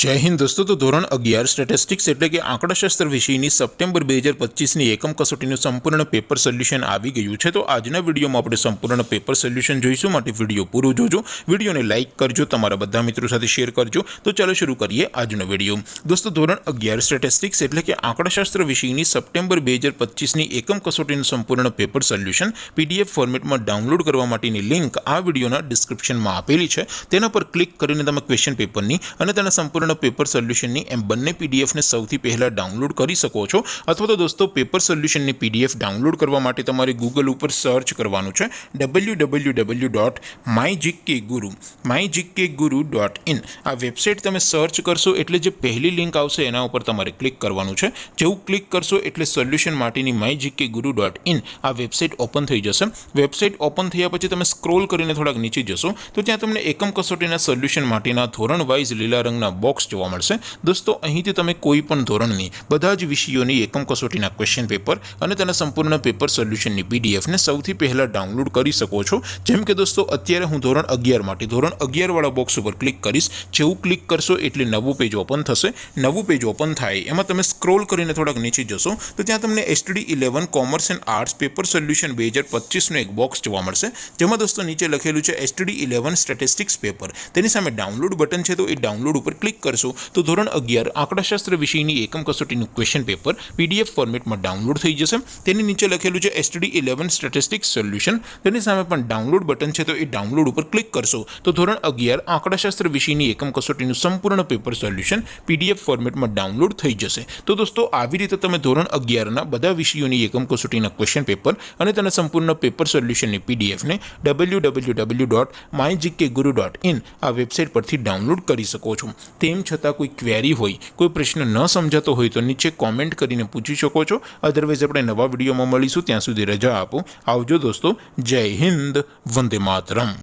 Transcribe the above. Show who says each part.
Speaker 1: जय हिंद दोस्तों। तो धोरण 11 स्टेटिस्टिक्स એટલે કે આંકડાશાસ્ત્ર વિષયની સપ્ટેમ્બર 2025ની એકમ કસોટીનું સંપૂર્ણ પેપર સોલ્યુશન આવી ગયું છે। તો આજના વિડીયોમાં આપણે સંપૂર્ણ પેપર સોલ્યુશન જોઈશું, માટે વિડીયો પૂરો જોજો, વિડીયોને લાઇક કરજો, તમારા બધા મિત્રો સાથે શેર કરજો। તો ચાલો શરૂ કરીએ આજનો વિડીયો। દોસ્તો ધોરણ 11 સ્ટેટિસ્ટિક્સ એટલે કે આંકડાશાસ્ત્ર વિષયની સપ્ટેમ્બર 2025ની એકમ કસોટીનું સંપૂર્ણ પેપર સોલ્યુશન પીડીએફ ફોર્મેટમાં ડાઉનલોડ કરવા માટેની લિંક આ વિડીયોના ડિસ્ક્રિપ્શનમાં આપેલી છે। તેના પર ક્લિક કરીને તમે ક્વેશ્ચન પેપરની અને તેના સંપૂર્ણ पेपर सोल्यूशन एम बने पीडीएफ ने सौथी पहला डाउनलॉड करी सको छो। अथवा तो दोस्तों पेपर सोल्यूशन ने पीडीएफ डाउनलॉड करवा माटे तमारे गूगल पर सर्च करवानुं छे www.mygkguru.in आ वेबसाइट तमे सर्च करशो एटले जे पहली लिंक आवशे एना उपर तमारे क्लिक करवानुं छे। जेवुं क्लिक करशो एटले सोल्यूशन माटेनी mygkguru.in आ वेबसाइट ओपन थई जशे। वेबसाइट ओपन थया पछी तमे स्क्रॉल करीने थोड़ाक नीचे जशो तो त्यां तमने एकम कसोटीना सोल्यूशन माटेना धोरण वाइज लीला रंगना बॉक्स જોવા મળશે। દોસ્તો અહીંથી તમે કોઈ પણ ધોરણની બધા જ વિષયોની એકમ કસોટીના ક્વેશ્ચન પેપર અને તેના સંપૂર્ણ પેપર સોલ્યુશનની પીડીએફ ને સૌથી પહેલા ડાઉનલોડ કરી શકો છો। જેમ કે દોસ્તો અત્યારે હું ધોરણ 11 માટે ધોરણ 11 વાળા બોક્સ ઉપર ક્લિક કરીશ। જેવું ક્લિક કરશો એટલે નવું પેજ ઓપન થશે। નવું પેજ ઓપન થાય એમાં તમે સ્ક્રોલ કરીને થોડાક નીચે જશો તો ત્યાં તમને STD11 commerce and arts paper solution 2025 નો એક બોક્સ જોવા મળશે, જેમાં દોસ્તો નીચે લખેલું છે STD11 સ્ટેટિસ્ટિક્સ પેપર। તેની સામે ડાઉનલોડ બટન છે તો એ ડાઉનલોડ ઉપર ક્લિક કરશો तो धोरण 11 आंकड़ाशास्त्र विषयनी एकम कसोटीનું क्वेश्चन पेपर पीडीएफ फॉर्मेटમાં ડાઉનલોડ થઈ જશે। તેની નીચે લખેલું છે STD11 સ્ટેટિસ્ટિક્સ સોલ્યુશન, તેની સામે પણ ડાઉનલોડ બટન છે તો એ ડાઉનલોડ ઉપર ક્લિક કરશો તો ધોરણ 11 આંકડાશાસ્ત્ર વિષયની એકમ કસોટીનું સંપૂર્ણ પેપર સોલ્યુશન પીડીએફ ફોર્મેટમાં ડાઉનલોડ થઈ જશે। તો દોસ્તો આવી રીતે તમે ધોરણ 11 ના બધા વિષયોની એકમ કસોટીના ક્વેશ્ચન પેપર અને તેના સંપૂર્ણ પેપર સોલ્યુશનની પીડીએફ ને www.mygkguru.in આ વેબસાઇટ પરથી ડાઉનલોડ કરી શકો છો। તેમ છતાં कोई क्वेरी होय, कोई प्रश्न न समझातो होय तो नीचे कॉमेंट करीने पूछी शको छो। अदरवाइज अपने नवा विडियोमां मळीशुं, त्यां सुधी रजा आपो। आवजो दोस्तों। जय हिंद, वंदे मातरम।